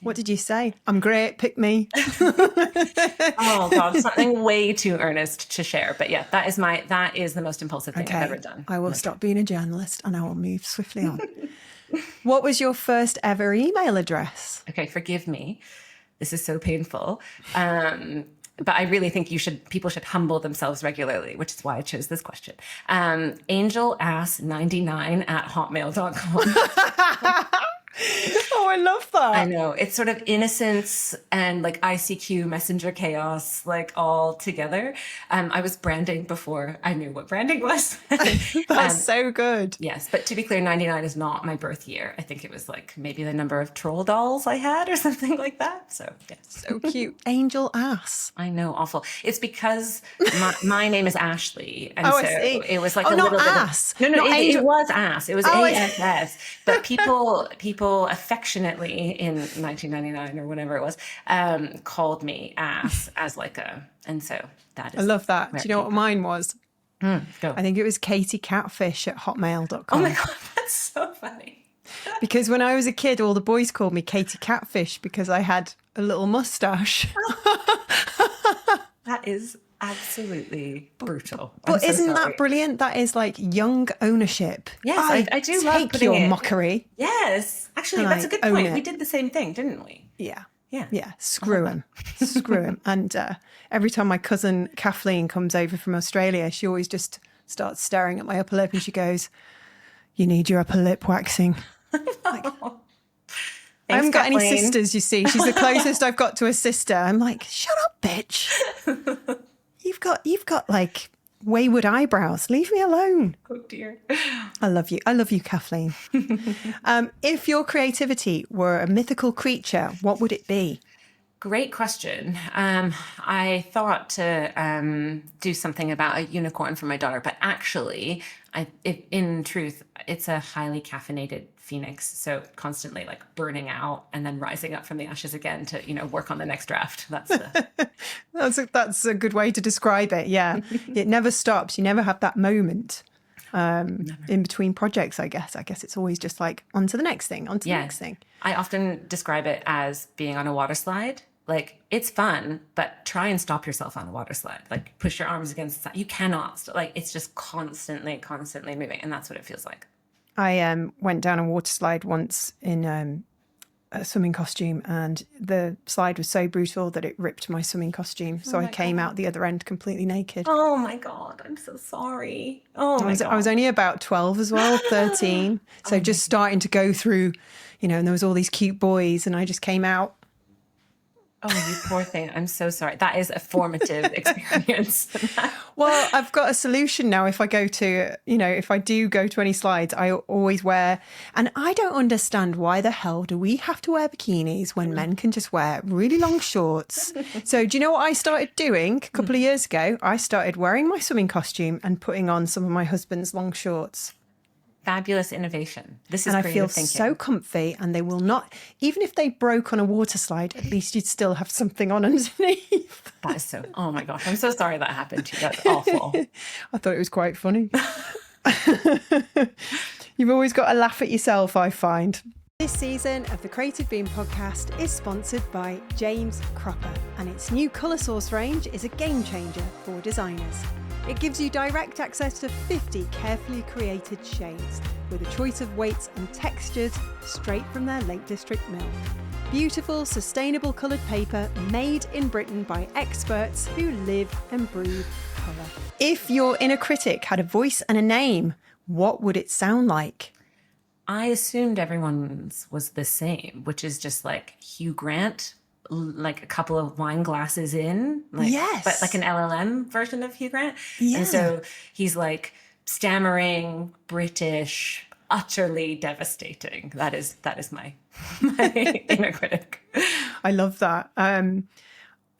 what did you say? I'm great. Pick me. Oh God, something way too earnest to share. But yeah, that is the most impulsive thing I've ever done. I will stop being a journalist and I will move swiftly on. What was your first ever email address? Okay, forgive me. This is so painful. But I really think people should humble themselves regularly, which is why I chose this question. angelass99@hotmail.com. Oh, I love that. I know. It's sort of innocence and like ICQ messenger chaos, like all together. I was branding before I knew what branding was. That's so good. Yes. But to be clear, 99 is not my birth year. I think it was like maybe the number of troll dolls I had or something like that. So, yes. So cute. Angel ass. I know. Awful. It's because my name is Ashley. And I see. It was like a little ass. bit of... No, it was ass. It was ASS. But people affectionately in 1999 or whatever it was, called me ass as like and so that is... I love that. Do you know what mine was? Go. I think it was katycatfish@hotmail.com. Oh my God, that's so funny. Because when I was a kid, all the boys called me Katy Catfish because I had a little mustache. That is absolutely brutal. But isn't that brilliant? That is like young ownership. Yes, I do love take your mockery. Yes, actually, that's a good point. We did the same thing, didn't we? Yeah. Yeah. Screw him. Screw him. And every time my cousin Kathleen comes over from Australia, she always just starts staring at my upper lip and she goes, "You need your upper lip waxing." Like, I haven't got any sisters, you see. She's the closest I've got to a sister. I'm like, shut up, bitch. You've got like wayward eyebrows. Leave me alone. Oh dear. I love you. I love you, Kathleen. If your creativity were a mythical creature, what would it be? Great question. I thought to do something about a unicorn for my daughter, but actually, in truth, it's a highly caffeinated phoenix. So constantly like burning out and then rising up from the ashes again to, work on the next draft. That's a good way to describe it. Yeah. It never stops. You never have that moment in between projects, I guess. I guess it's always just like on to the next thing, on to the next thing. I often describe it as being on a water slide. Like, it's fun, but try and stop yourself on a water slide. Like, push your arms against the side. You cannot. Like, it's just constantly moving. And that's what it feels like. I went down a water slide once in a swimming costume, and the slide was so brutal that it ripped my swimming costume. So I came out the other end completely naked. Oh, my God. I'm so sorry. Oh, my God. I was only about 12 as well, 13. So just starting to go through, and there was all these cute boys, and I just came out. Oh, you poor thing. I'm so sorry. That is a formative experience. Well, I've got a solution now. If I go to, if I do go to any slides, I always wear, and I don't understand why the hell do we have to wear bikinis when men can just wear really long shorts? So do you know what I started doing a couple of years ago? I started wearing my swimming costume and putting on some of my husband's long shorts. Fabulous innovation. This is and I creative feel thinking. so comfy, and they will not, even if they broke on a water slide, at least you'd still have something on underneath. That is so, oh my gosh, I'm so sorry that happened to you. That's awful. I thought it was quite funny. You've always got to laugh at yourself, I find. This season of the Creative Beam podcast is sponsored by James Cropper, and its new colour source range is a game changer for designers. It gives you direct access to 50 carefully created shades with a choice of weights and textures straight from their Lake District mill. Beautiful, sustainable coloured paper made in Britain by experts who live and breathe colour. If your inner critic had a voice and a name, what would it sound like? I assumed everyone's was the same, which is just like Hugh Grant, like a couple of wine glasses in, yes, but like an LLM version of Hugh Grant. Yeah. And so he's like stammering, British, utterly devastating. That is my inner critic. I love that.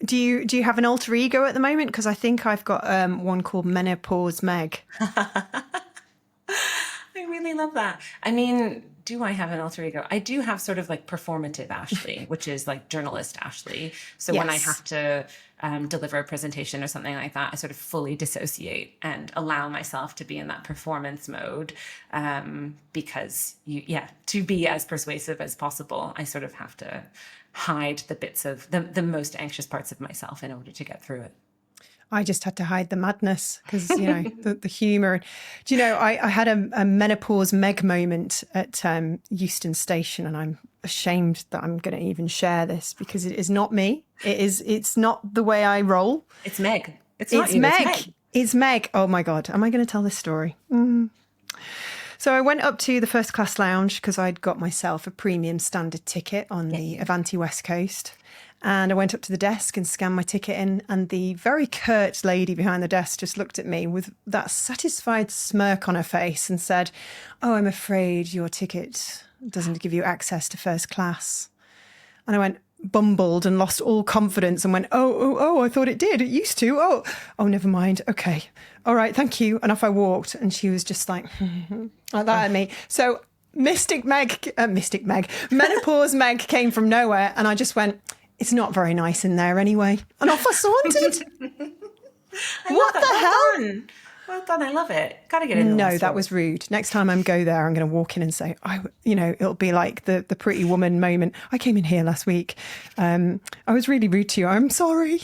Do you have an alter ego at the moment? Because I think I've got one called Menopause Meg. I really love that. I mean, do I have an alter ego? I do have sort of like performative Ashley, which is like journalist Ashley. So when I have to deliver a presentation or something like that, I sort of fully dissociate and allow myself to be in that performance mode because to be as persuasive as possible, I sort of have to hide the bits of the most anxious parts of myself in order to get through it. I just had to hide the madness because, the humour. Do you know, I had a menopause Meg moment at Euston Station, and I'm ashamed that I'm going to even share this because it is not me. It's not the way I roll. It's Meg. It's Meg. It's Meg. Oh my God. Am I going to tell this story? So I went up to the first class lounge because I'd got myself a premium standard ticket on the Avanti West Coast. And I went up to the desk and scanned my ticket in, and the very curt lady behind the desk just looked at me with that satisfied smirk on her face and said, "Oh, I'm afraid your ticket doesn't give you access to first class." And I went, bumbled and lost all confidence and went, oh, I thought it did. It used to. Oh, never mind. Okay. All right. Thank you. And off I walked, and she was just like that at me. So Menopause Meg came from nowhere, and I just went, "It's not very nice in there anyway." And off I sauntered. What the hell? Well done. I love it. Got to get in. No, that was rude. Next time I go there, I'm going to walk in and say, it'll be like the pretty woman moment. "I came in here last week. I was really rude to you. I'm sorry."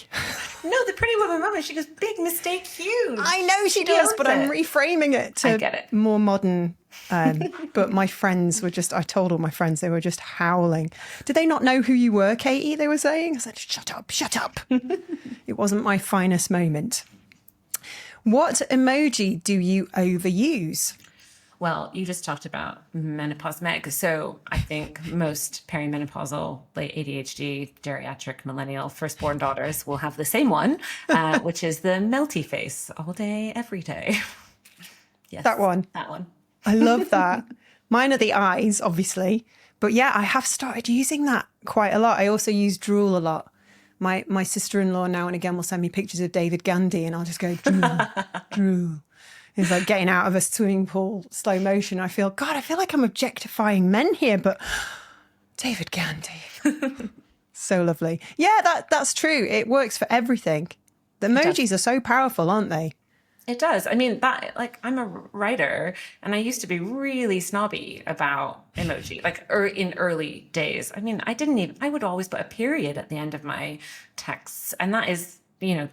No, the pretty woman moment. She goes, "Big mistake, huge." I know she does, but I'm reframing it to I get it. more modern. But my friends I told all my friends, they were just howling. Did they not know who you were, Katie? They were saying. I said, shut up. It wasn't my finest moment. What emoji do you overuse? Well, you just talked about menopause Meg. So I think most perimenopausal, late ADHD, geriatric, millennial, firstborn daughters will have the same one, which is the melty face all day, every day. Yes, That one. I love that. Mine are the eyes, obviously. But yeah, I have started using that quite a lot. I also use drool a lot. My sister-in-law now and again will send me pictures of David Gandy, and I'll just go, drool. It's like getting out of a swimming pool, slow motion. I feel like I'm objectifying men here, but David Gandy. So lovely. Yeah, that's true. It works for everything. The emojis are so powerful, aren't they? It does. I mean, I'm a writer, and I used to be really snobby about emoji, in early days. I mean, I would always put a period at the end of my texts, and that is,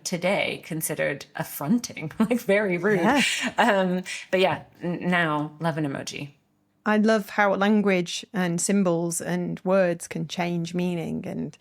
today considered affronting, very rude. Yeah. But yeah, now love an emoji. I love how language and symbols and words can change meaning, and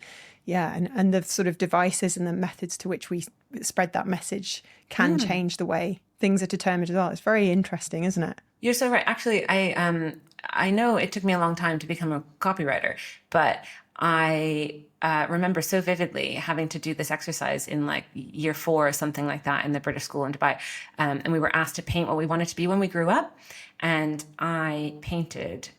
and the sort of devices and the methods to which we spread that message can change the way things are determined as well. It's very interesting, isn't it? You're so right. Actually, I I know it took me a long time to become a copywriter, but I remember so vividly having to do this exercise in like year 4 or something like that in the British school in Dubai. And we were asked to paint what we wanted to be when we grew up. And I painted,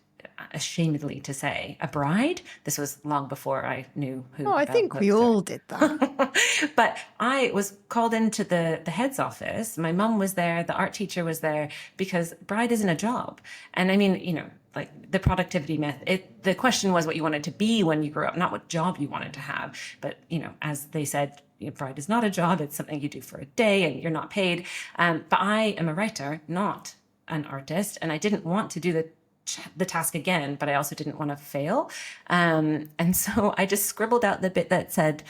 ashamedly to say, a bride. This was long before I knew who. Oh, I think we all did that. But I was called into the head's office. My mum was there. The art teacher was there because bride isn't a job. And I mean, you know, like the productivity myth, the question was what you wanted to be when you grew up, not what job you wanted to have. But, you know, as they said, bride is not a job. It's something you do for a day and you're not paid. But I am a writer, not an artist. And I didn't want to do the task again, but I also didn't want to fail. And so I just scribbled out the bit that said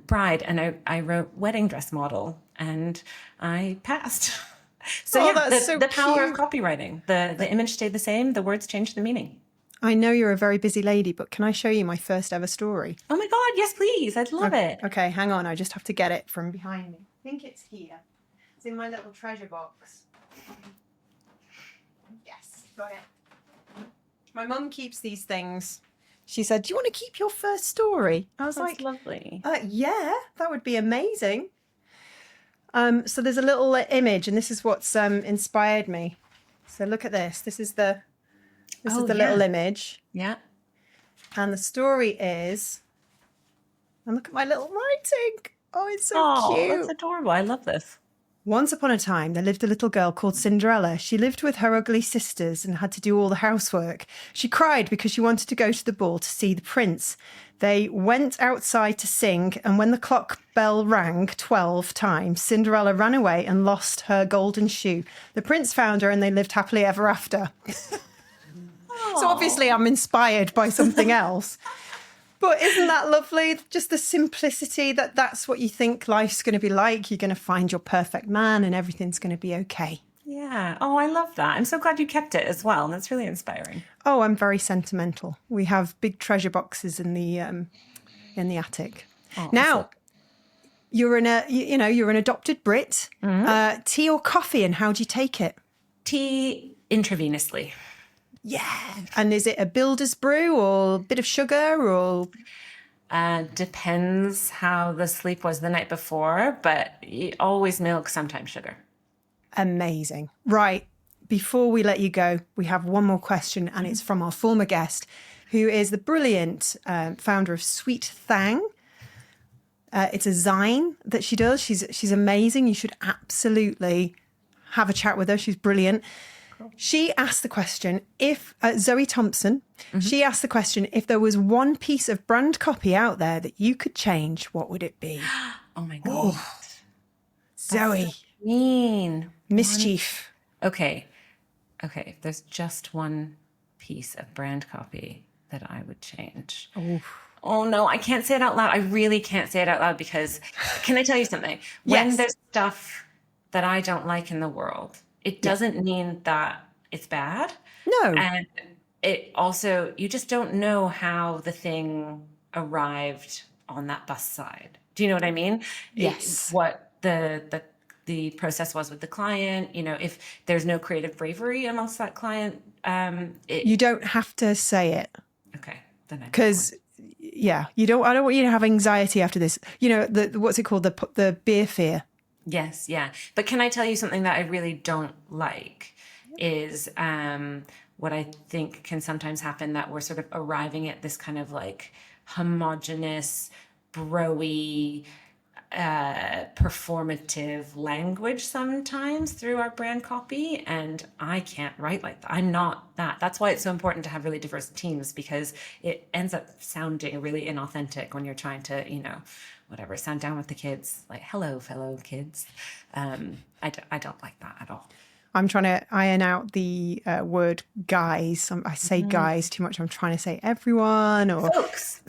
bride, and I wrote wedding dress model, and I passed. So the power of copywriting. The image stayed the same. The words changed the meaning. I know you're a very busy lady, but can I show you my first ever story? Oh my God, yes, please. I'd love it. Okay, hang on. I just have to get it from behind me. I think it's here. It's in my little treasure box. Yes, got it. My mum keeps these things. She said, "Do you want to keep your first story?" I was like, lovely. Yeah, that would be amazing. So there's a little image, and this is what's inspired me. So look at this. This is the little image. Yeah. And the story is, and look at my little writing. Oh, it's so cute. That's adorable. I love this. Once upon a time, there lived a little girl called Cinderella. She lived with her ugly sisters and had to do all the housework. She cried because she wanted to go to the ball to see the prince. They went outside to sing, and when the clock bell rang 12 times, Cinderella ran away and lost her golden shoe. The prince found her and they lived happily ever after. So obviously I'm inspired by something else. But isn't that lovely? Just the simplicity that's what you think life's going to be like. You're going to find your perfect man and everything's going to be okay. Yeah. Oh, I love that. I'm so glad you kept it as well. That's really inspiring. Oh, I'm very sentimental. We have big treasure boxes in the attic. Oh, now, you're an adopted Brit. Mm-hmm. Tea or coffee, and how do you take it? Tea intravenously. Yeah. And is it a builder's brew or a bit of sugar or? Depends how the sleep was the night before, but always milk, sometimes sugar. Amazing. Right. Before we let you go, we have one more question, and it's from our former guest, who is the brilliant founder of Sweet Thang. It's a zine that she does. She's amazing. You should absolutely have a chat with her. She's brilliant. She asked the question, if Zoe Thompson, she asked the question, if there was one piece of brand copy out there that you could change, what would it be? Oh my God. Zoe. So mean. Mischief. Okay. If there's just one piece of brand copy that I would change. Oh no, I can't say it out loud. I really can't say it out loud because, can I tell you something? When there's stuff that I don't like in the world, it doesn't mean that it's bad. No. And it also, you just don't know how the thing arrived on that bus side. Do you know what I mean? Yes. What the process was with the client, you know, if there's no creative bravery amongst that client. You don't have to say it. Okay. Then because I don't want you to have anxiety after this. You know, what's it called? The beer fear. Yes, yeah. But can I tell you something that I really don't like is what I think can sometimes happen, that we're sort of arriving at this kind of like homogenous, bro-y, performative language sometimes through our brand copy. And I can't write like that. I'm not that. That's why it's so important to have really diverse teams, because it ends up sounding really inauthentic when you're trying to, you know, whatever, sound down with the kids, like, hello, fellow kids. I don't like that at all. I'm trying to iron out the word guys. I say guys too much. I'm trying to say everyone or folks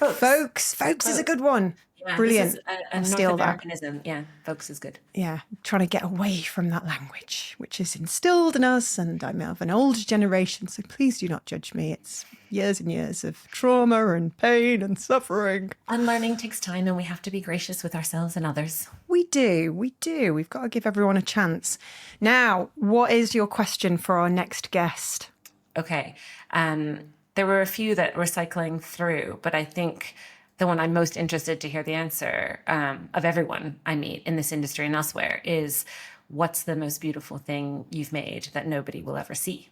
is a good one. Yeah, brilliant. This is a North Americanism. Yeah, folks is good. Yeah, trying to get away from that language, which is instilled in us. And I'm of an older generation, so please do not judge me. It's years and years of trauma and pain and suffering. Unlearning takes time, and we have to be gracious with ourselves and others. We do. We've got to give everyone a chance. Now, what is your question for our next guest? okay. There were a few that were cycling through, but I think the one I'm most interested to hear the answer of everyone I meet in this industry and elsewhere is, what's the most beautiful thing you've made that nobody will ever see?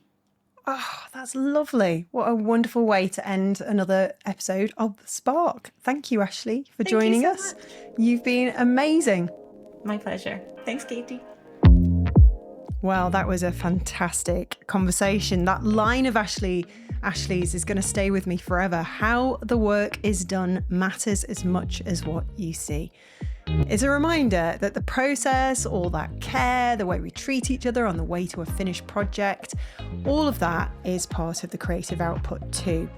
Oh, that's lovely. What a wonderful way to end another episode of The Spark. Thank you, Ashley, for joining us. You've been amazing. My pleasure. Thanks, Katy. Well, that was a fantastic conversation. That line of Ashley's is going to stay with me forever. How the work is done matters as much as what you see. It's a reminder that the process, all that care, the way we treat each other on the way to a finished project, all of that is part of the creative output too.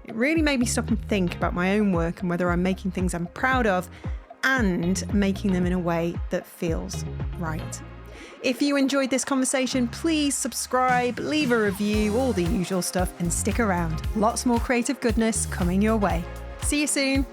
It really made me stop and think about my own work and whether I'm making things I'm proud of and making them in a way that feels right. If you enjoyed this conversation, please subscribe, leave a review, all the usual stuff, and stick around. Lots more creative goodness coming your way. See you soon.